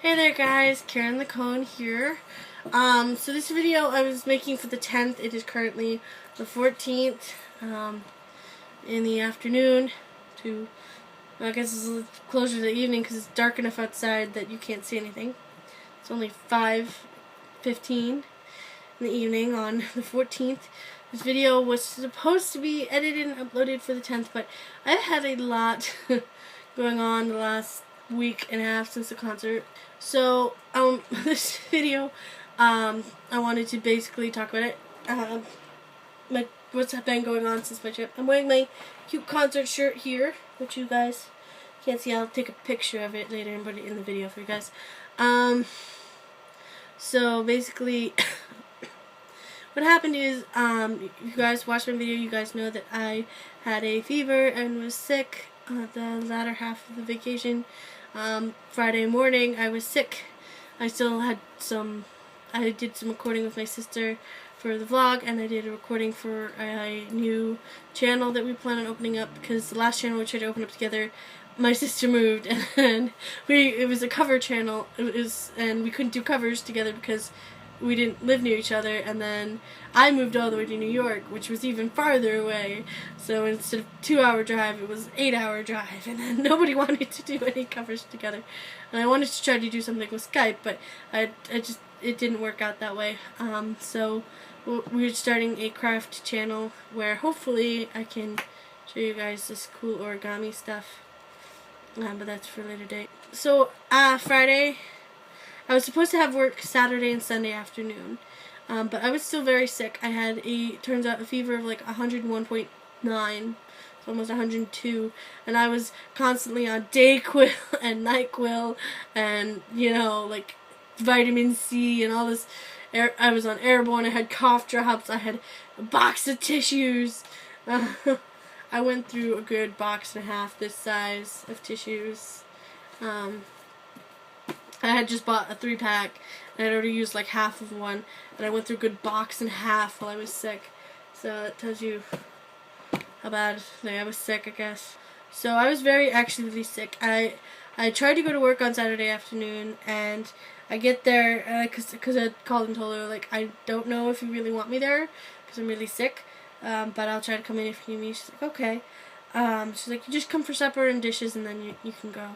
Hey there guys, Karen Laccone here. So this video I was making for the 10th. It is currently the 14th in the afternoon to, I guess it's a little closer to the evening because it's dark enough outside that you can't see anything. It's only 5:15 in the evening on the 14th. This video was supposed to be edited and uploaded for the 10th, but I've had a lot going on the last week and a half since the concert. So, this video, I wanted to basically talk about it. What's been going on since my trip. I'm wearing my cute concert shirt here, which you guys can't see. I'll take a picture of it later and put it in the video for you guys. So basically, what happened is, you guys watched my video, you guys know that I had a fever and was sick the latter half of the vacation. Friday morning I was sick. I did some recording with my sister for the vlog, and I did a recording for a new channel that we plan on opening up, because the last channel we tried to open up together, my sister moved, and it was a cover channel, and we couldn't do covers together because we didn't live near each other, and then I moved all the way to New York, which was even farther away, so instead of 2-hour drive, it was 8-hour drive, and then nobody wanted to do any covers together, and I wanted to try to do something with Skype, but it didn't work out that way. So we're starting a craft channel where hopefully I can show you guys this cool origami stuff, but that's for a later date. So Friday, I was supposed to have work Saturday and Sunday afternoon, but I was still very sick. I had turns out, a fever of like 101.9, so almost 102, and I was constantly on Dayquil and NyQuil and, like vitamin C and all this. I was on Airborne, I had cough drops, I had a box of tissues. I went through a good box and a half this size of tissues. I had just bought a 3-pack, and I'd already used like half of one, and I went through a good box and a half while I was sick. So that tells you how bad I was sick, I guess. So I was actually really sick. I tried to go to work on Saturday afternoon, and I get there, because I called and told her, like, I don't know if you really want me there, because I'm really sick, but I'll try to come in if you need me. She's like, okay. She's like, you just come for supper and dishes, and then you can go.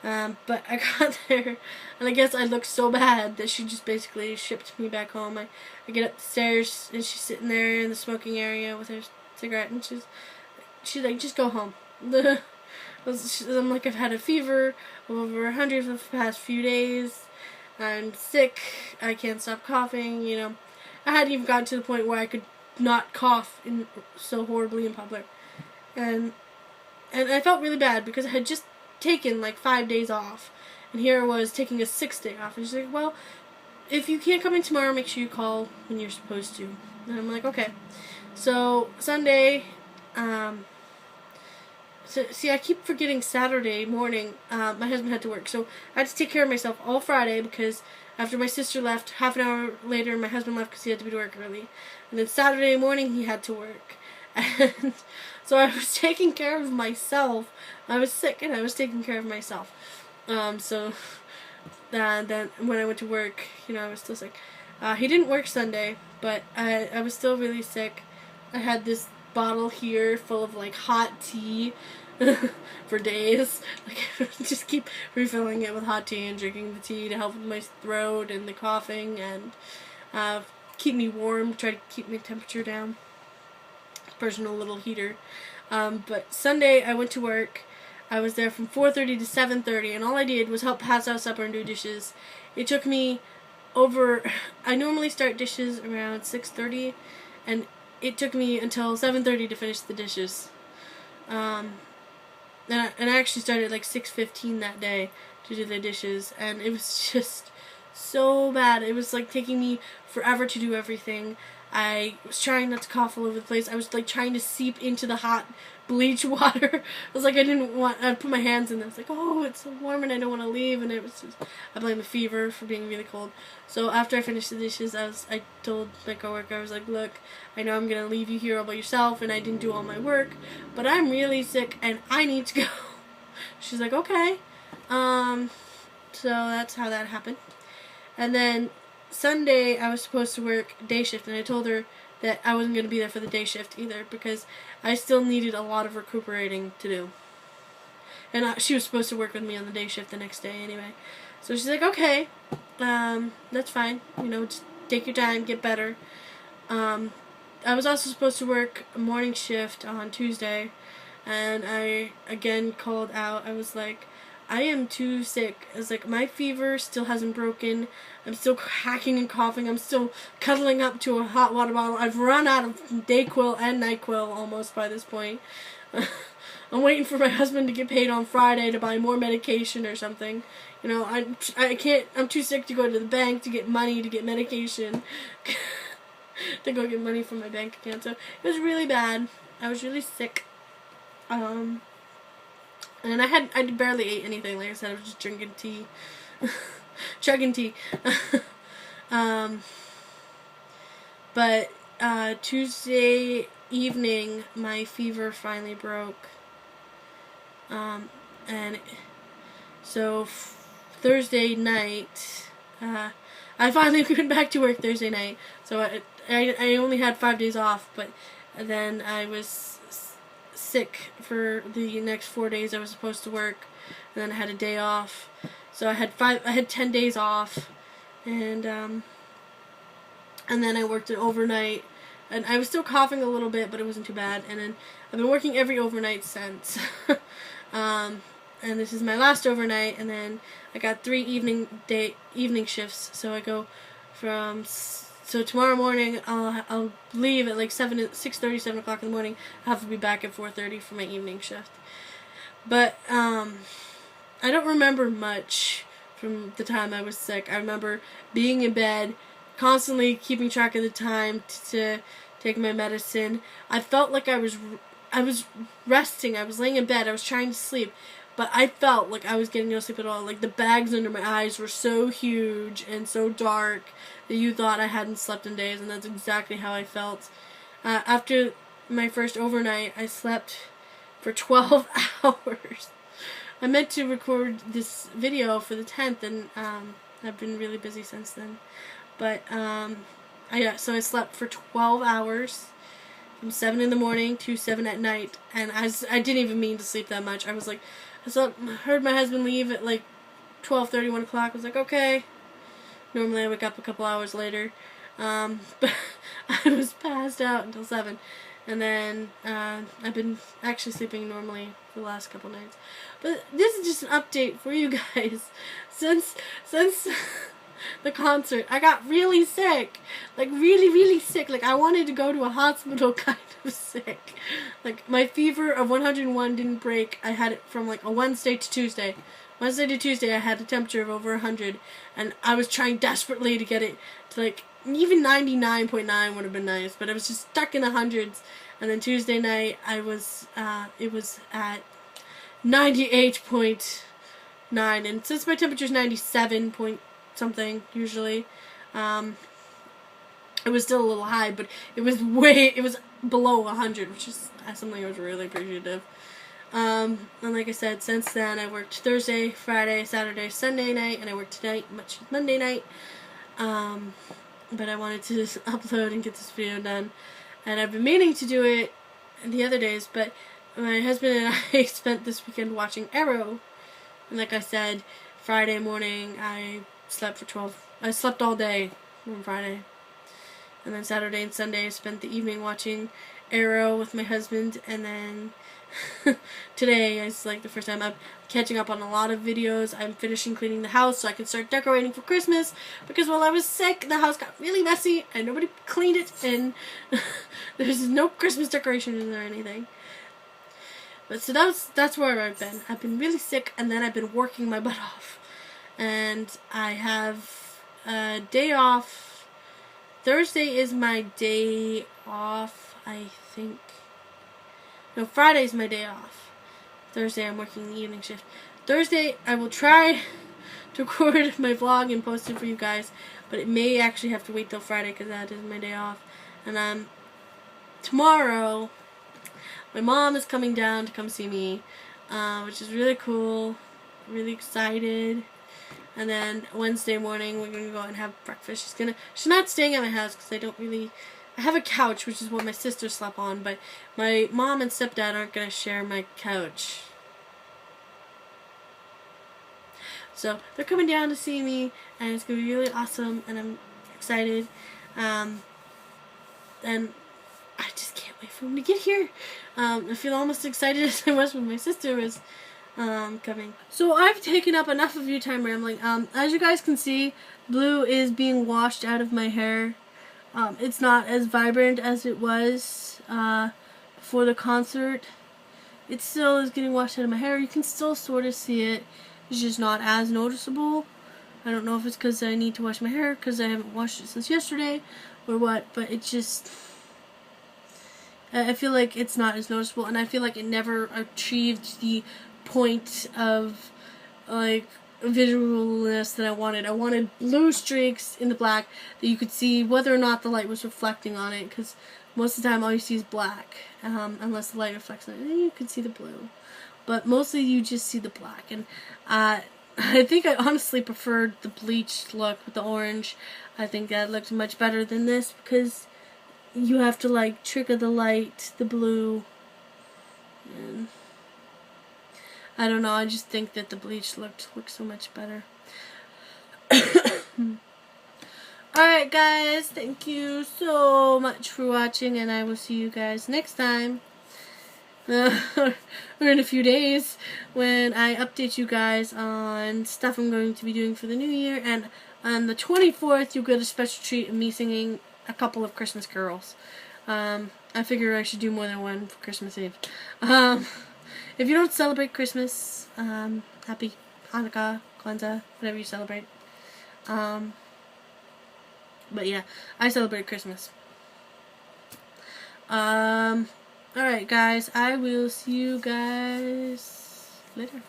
But I got there, and I guess I looked so bad that she just basically shipped me back home. I get up the stairs, and she's sitting there in the smoking area with her cigarette, and she's like, just go home. I'm like, I've had a fever of over 100 for the past few days. I'm sick. I can't stop coughing. I hadn't even gotten to the point where I could not cough so horribly in public, and I felt really bad because I had just taken like 5 days off, and here I was taking a 6th day off, and she's like, well, if you can't come in tomorrow, make sure you call when you're supposed to. And I'm like, okay. So Sunday, see, I keep forgetting Saturday morning, my husband had to work, so I had to take care of myself all Friday, because after my sister left, half an hour later my husband left because he had to be to work early, and then Saturday morning he had to work. And so I was taking care of myself. I was sick and I was taking care of myself. So then when I went to work, I was still sick. He didn't work Sunday, but I was still really sick. I had this bottle here full of like hot tea for days. Like, just keep refilling it with hot tea and drinking the tea to help with my throat and the coughing, and keep me warm, try to keep my temperature down. Personal little heater. But Sunday I went to work. I was there from 4:30 to 7:30, and all I did was help pass out supper and do dishes. It took me I normally start dishes around 6:30, and it took me until 7:30 to finish the dishes. And I actually started like 6:15 that day to do the dishes, and it was just so bad. It was like taking me forever to do everything. I was trying not to cough all over the place. I was like trying to seep into the hot bleach water. I was like, I'd put my hands in there. I was like, oh, it's so warm and I don't want to leave. And it was just, I blame the fever for being really cold. So after I finished the dishes, I told my coworker, I was like, look, I know I'm going to leave you here all by yourself and I didn't do all my work, but I'm really sick and I need to go. She's like, okay. So that's how that happened. And then Sunday I was supposed to work day shift, and I told her that I wasn't going to be there for the day shift either because I still needed a lot of recuperating to do. And she was supposed to work with me on the day shift the next day anyway. So she's like, okay, that's fine. Just take your time, get better. I was also supposed to work a morning shift on Tuesday, and I again called out. I was like, I am too sick. I was like, my fever still hasn't broken. I'm still hacking and coughing. I'm still cuddling up to a hot water bottle. I've run out of Dayquil and NyQuil almost by this point. I'm waiting for my husband to get paid on Friday to buy more medication or something. I can't. I'm too sick to go to the bank to get money to get medication. To go get money from my bank account. So it was really bad. I was really sick. And I barely ate anything. Like I said, I was just drinking tea. Chugging tea. But Tuesday evening, my fever finally broke. So Thursday night, I finally went back to work Thursday night. So I only had 5 days off, but then I was sick for the next 4 days I was supposed to work, and then I had a day off. So I had 10 days off, and then I worked an overnight, and I was still coughing a little bit, but it wasn't too bad. And then I've been working every overnight since. And this is my last overnight, and then I got 3 evening shifts. So I go so tomorrow morning I'll leave at like 6:30, 7 o'clock in the morning. I have to be back at 4:30 for my evening shift. But I don't remember much from the time I was sick. I remember being in bed, constantly keeping track of the time to take my medicine. I felt like I was resting. I was laying in bed. I was trying to sleep. But I felt like I was getting no sleep at all. Like the bags under my eyes were so huge and so dark that you thought I hadn't slept in days, and that's exactly how I felt. After my first overnight, I slept for 12 hours. I meant to record this video for the 10th, and I've been really busy since then. But so I slept for 12 hours. From 7 in the morning to 7 at night, and I didn't even mean to sleep that much. I was like, heard my husband leave at like 12:30, 1 o'clock. I was like, okay. Normally I wake up a couple hours later, but I was passed out until 7, and then I've been actually sleeping normally for the last couple nights. But this is just an update for you guys. Since the concert, I got really sick, like really sick. Like I wanted to go to a hospital, kind of sick. Like my fever of 101 didn't break. I had it from like a Wednesday to Tuesday. Wednesday to Tuesday, I had a temperature of over 100, and I was trying desperately to get it to like even 99.9 would have been nice, but I was just stuck in the hundreds. And then Tuesday night, it was at 98.9, and since my temperature is 97 point something usually, it was still a little high, but it was below 100, which is something I was really appreciative. And like I said, since then I worked Thursday, Friday, Saturday, Sunday night, and I worked tonight, much Monday night. But I wanted to just upload and get this video done, and I've been meaning to do it the other days, but my husband and I spent this weekend watching Arrow, and like I said, Friday morning I slept all day on Friday. And then Saturday and Sunday I spent the evening watching Arrow with my husband, and then today is like the first time I'm catching up on a lot of videos. I'm finishing cleaning the house so I can start decorating for Christmas, because while I was sick, the house got really messy and nobody cleaned it, and there's no Christmas decorations or anything. But so that's where I've been. I've been really sick, and then I've been working my butt off. And I have a day off. Thursday is my day off, I think. No, Friday's my day off. Thursday I'm working the evening shift. Thursday I will try to record my vlog and post it for you guys, but it may actually have to wait till Friday because that is my day off. And tomorrow my mom is coming down to come see me, which is really cool. Really excited. And then Wednesday morning, we're going to go out and have breakfast. She's not staying at my house because I have a couch, which is what my sister slept on, but my mom and stepdad aren't going to share my couch. So they're coming down to see me, and it's going to be really awesome, and I'm excited. And I just can't wait for them to get here. I feel almost excited as I was when my sister was coming. So I've taken up enough of your time rambling. As you guys can see, blue is being washed out of my hair. It's not as vibrant as it was before the concert. It still is getting washed out of my hair. You can still sort of see it. It's just not as noticeable. I don't know if it's because I need to wash my hair because I haven't washed it since yesterday or what, but it just... I feel like it's not as noticeable, and I feel like it never achieved the point of, like, visualness that I wanted. I wanted blue streaks in the black that you could see whether or not the light was reflecting on it, because most of the time all you see is black, unless the light reflects on it. Then you can see the blue. But mostly you just see the black, and I think I honestly preferred the bleached look with the orange. I think that looked much better than this, because you have to, like, trigger the light, the blue, and I don't know, I just think that the bleach looked so much better. Alright guys, thank you so much for watching, and I will see you guys next time. Or in a few days when I update you guys on stuff I'm going to be doing for the new year, and on the 24th you'll get a special treat of me singing a couple of Christmas carols. I figure I should do more than one for Christmas Eve. If you don't celebrate Christmas, happy Hanukkah, Kwanzaa, whatever you celebrate. But yeah, I celebrate Christmas. Alright guys, I will see you guys later.